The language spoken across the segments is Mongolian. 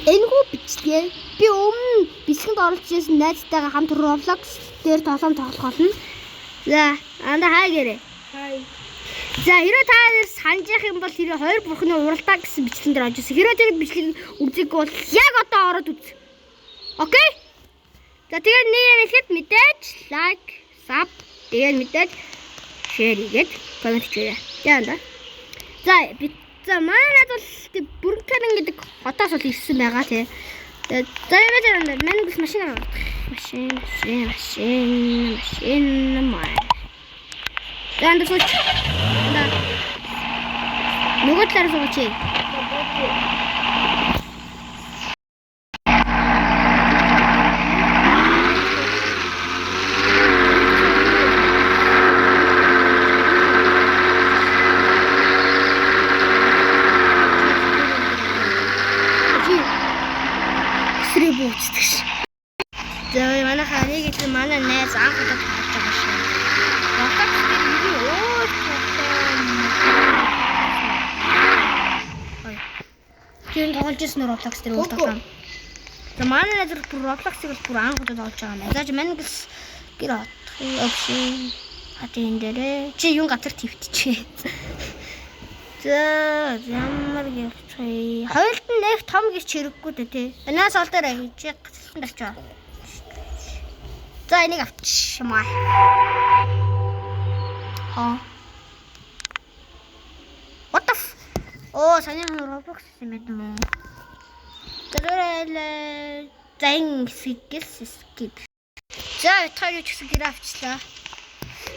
Энэхүү бичлэгээ би өмнө бэлгэнд оролцож байсан найзтайгаа хамт Roblox дээр тоглоом тоглох болно. За, анда хай гэрээ. Хай. За, хэрэв та санаж явах юм бол тэр хоёр бурхны уралдаа гэсэн бичлэгэн дээр орж ирсэн. Хэрэв тэр бичлэг үзег бол яг одоо ороод үз. Окей? За, тэгээд нэг юм хэлэхэд мэдээж лайк, саб, тэгээд мэдээж шеэр хийгээд коммент хийгээрэй. Яа. За, манайд бол Бүрэнкэрэн гэдэг хотоос бол ирсэн байгаа тий. За ямаа манайд машин маа. Занд сууч. Нөгөө талаар сууч. За манай хааны гэдэг манай найз анх удаа тоглож байгаа шүү. Roblox гэдэг юу оо тийм тоглож ирсэн Roblox дээр өөр тоглоом. За манай найз Roblox-ыг бүр анх удаа тоглож байгаа юм. За манай гэр опшн хатин дээрээ чи юун газар твтчихээ. За ямар гэрчээ. Хоёулт нь нэг том гэрч хэрэггүй дээ тий. Энээс ол дээр хийж гацсан дэрчээ. За энийг авчимаа. What the f? Оо, саний Roblox юм байна. Тэрэл зэн skip. За, тэр юу ч гэсэн гэр авчлаа.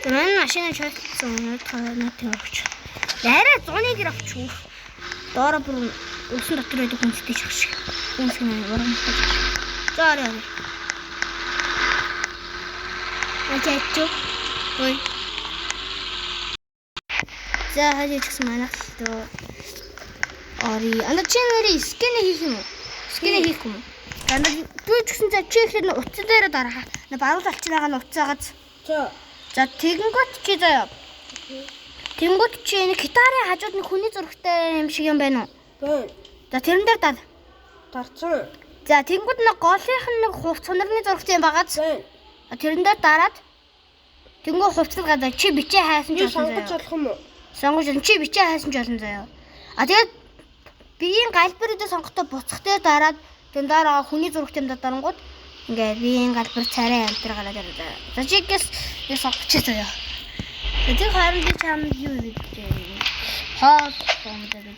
За, манай машинаа шойлцсон өнөөдөр өгч. Яраа 100-ны гэр авчих. Доороо бүр усан дотор байдаг хүнстэй шах шиг. Хүнс нэ урам. За, арай. Ачаач. Ой. За хажиж гисэн манайх л дөө. Ори. Анда чи нэрээ скэнэ хийх юм уу? Скэнэ хийх юм уу? Анда би ч гэсэн за чи ихэд утсан дээр дараа. Баруул алчнаагаа уцаагац. За тэгэнгүүт чи заяа. Тэнгүүд чи энэ гитарын хажууд нэг хүний зурагтай юм шиг юм байна уу? Байна. За тэрэн дээр дарцсан. За тэнгүүд нэг голынх нь нэг хувц хунарны зурагтай юм багааз. Байна. Тэрэн дээр дараад тэнгүү хувцас гадаа чи бичээ хайсан ч болно заяа. Сонгож болох юм уу? Сонгож чи бичээ хайсан ч болно заяа. Тэгээд биеийн галбируудаа сонгохдоо буцах дээр дараад тэн дараа хүний зурагтай юм дарангууд ингээ биеийн галбир царай амтэр гараад ирээ. За чигээс сонгоч заяа. Тэр хоорондын чамд юу гэж хаа томдэр.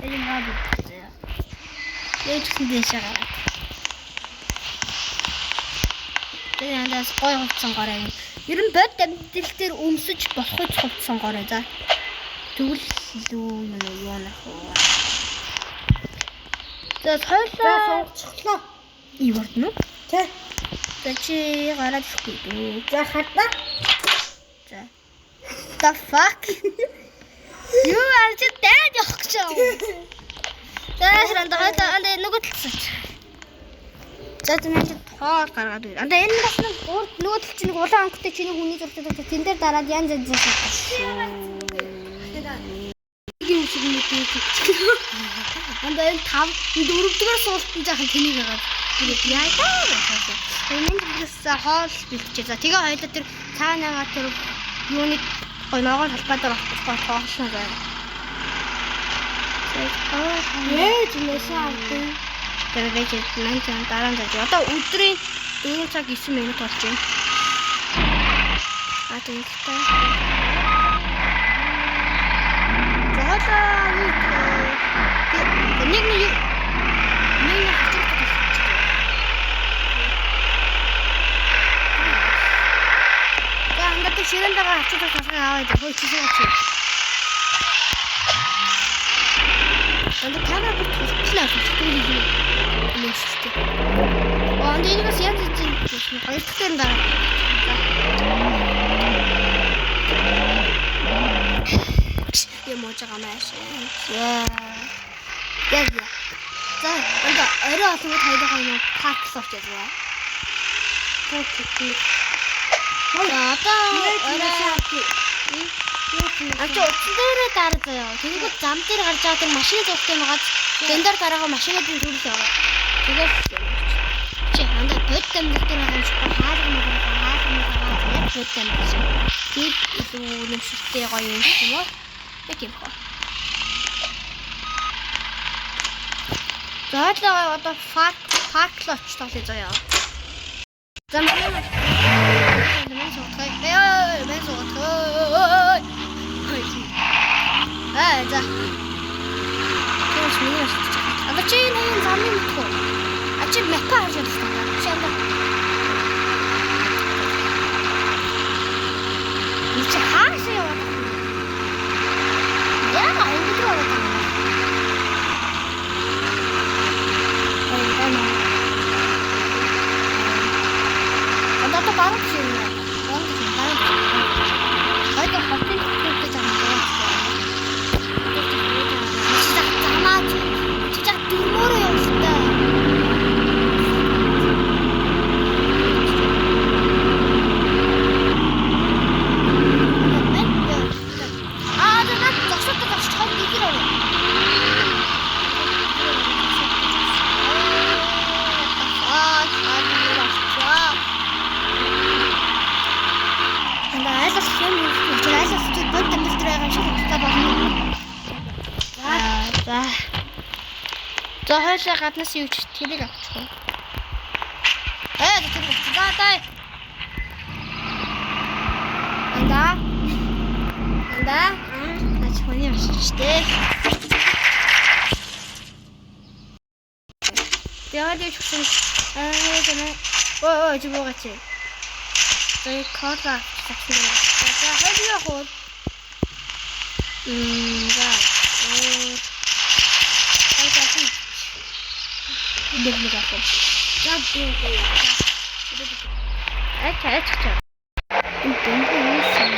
Энэ мод. Ээжсэн дэшээ гараад. Тэгээд андаас гой хувцсан гараа юм. Ер нь бод амьдрал дээр өмсөж болохгүй хувцсан гараа за. Тэгвэл илүү юу нах уу. За хойлоо сонгоцлоо. Ивэрдэн үү? Тэ. За чи гараад ирэхгүй дөө. За хатна. За. The fuck? Юу арч дээд явах гэж байна. За шранда хойдоо нөгөө талцаач. За тийм тоо гаргаад байна. Анда энэ бас нөгөө тал чинь нэг улаан өнгөтэй чиний хүний зургтай тэн дээр дараад янз янз шүү. Ийм шиг нэг юм. Анда энэ 4-р суултан жаахан тэнийг хагаад яа таа. Энэ дэс хоол бэлтжээ. За тэгээ хоёулаа тэр цаанаага тэр юуны ногоон талбай дээр очихгоо тоглосон байна. Яа зүнэсээ авсан. Тэр байж маань дараа нь зааж. Одоо өдрийн 4 цаг 9 минут болж байна. А тэгтээ. За хоолоо нэг ангад ширэн дагаа авчиж тасгаа аваад хөөчихсөн очив. Анда камера тусчлаа тусгүй юм шүү. Анда энэ бас янз янз хоёр дахь дээр дараа. Юм уу жагаа маш. Яа. За анда орой олгоод хоёулаа юм парк сууч яа. За одоо Амч утсан дээрээ дараа заяа. Тэнгүүд зам дээр гарч байгаа тэр машин зуртай байгаа. Дэндэр дараагаа машинуудын төрөл яваа. Тэгээд чи хандаа бод тамбар дээр байгаа юм шиг хаалган тэгээд бод тамбар шиг. Тэр илүү нэмшилтэй гоё юм шиг юм уу? Тэг юм хоо. Заадлаа одоо парк л очлоо заяа. За манай за. Тэс миний шийдэж байгаа. Одоо чи энэ замын мэдгүй. А чи мэпэ харж байна. Чи одоо. Чи хааш яваад байна. Яа, энэ дөрөв яваад байна. Одоо баруун чи юм. Айда хатын төлөвтэй жаа. Чичаг дөрмөөрөө явуултаа. За хойлоо гаднаас юу ч тэрийг авчихсан. Тэр за дай. Анда. Ачхоны ашигчтэй. Тэгээд юу ч гэсэн ой жибогаач. За кола авчихсан. За хойлоо хол. За. Нэг авах. Яг тийм. Ачаач. Энэ дэмбэ юм шиг.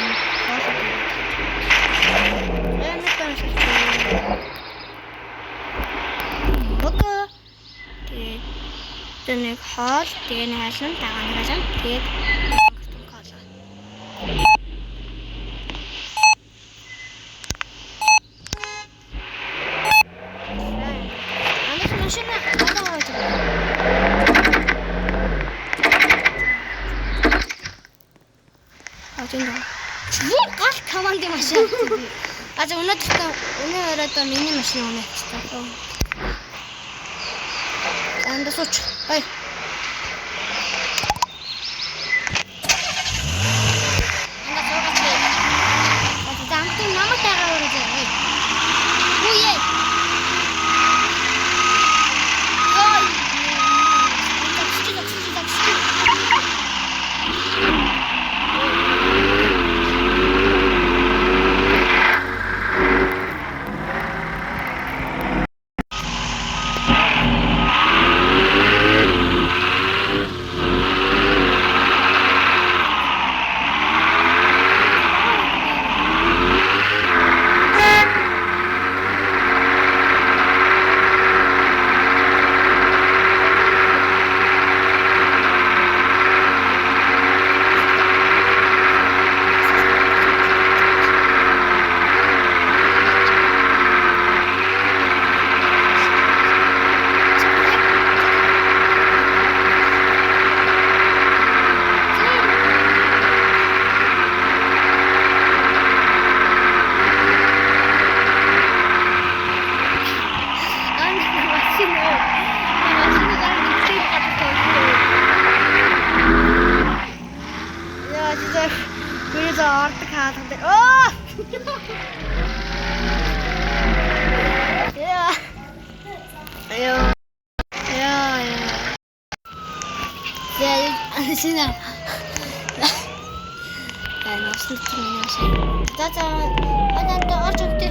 Тэгээд хоол, тэгээд хайлан тагаан. Тэгээд кола. Чүр гал команды машин. А за өнөөдөр миний машин унаачихсан. Анда сууч. Ой. Sina. Ben aslında tutmuyorum. Zaten ben de açıktı.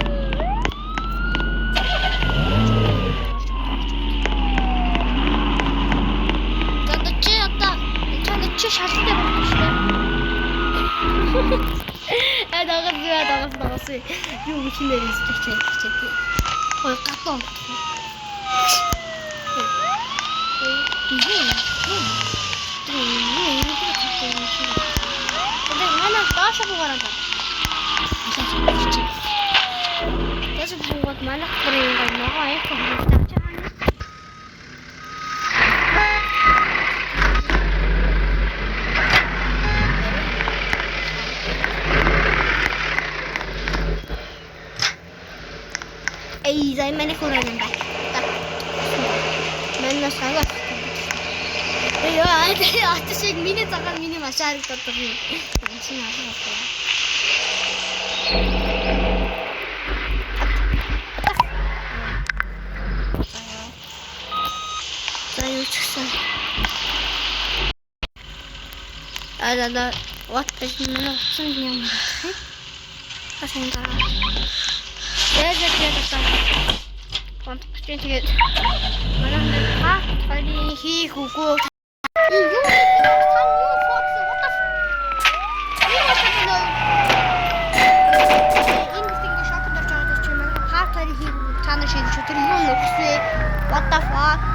Чи шалтай болчих шүү дээ. Дагаас. Юу гişнээр избэчээ. Ой гатон. Манай даашаа бугаараа. буугаад манайх бүр ингээд ногоо айх хөвтэй гэж байгаа юм. Эй, зай манайх хүрэн юм байна. Манай сагаад. Яа, аташиг миний цагаан миний маш харагдаад байна. Машин авах. Заюучсан. Аа, What is миний утсан юм бэ? Хасан дараа. тэгээд контакт тэгээд манай хаа хийх үгүй. Юу фокс what the Та нар шийдэж тэр юм нөхсөө. What the fuck?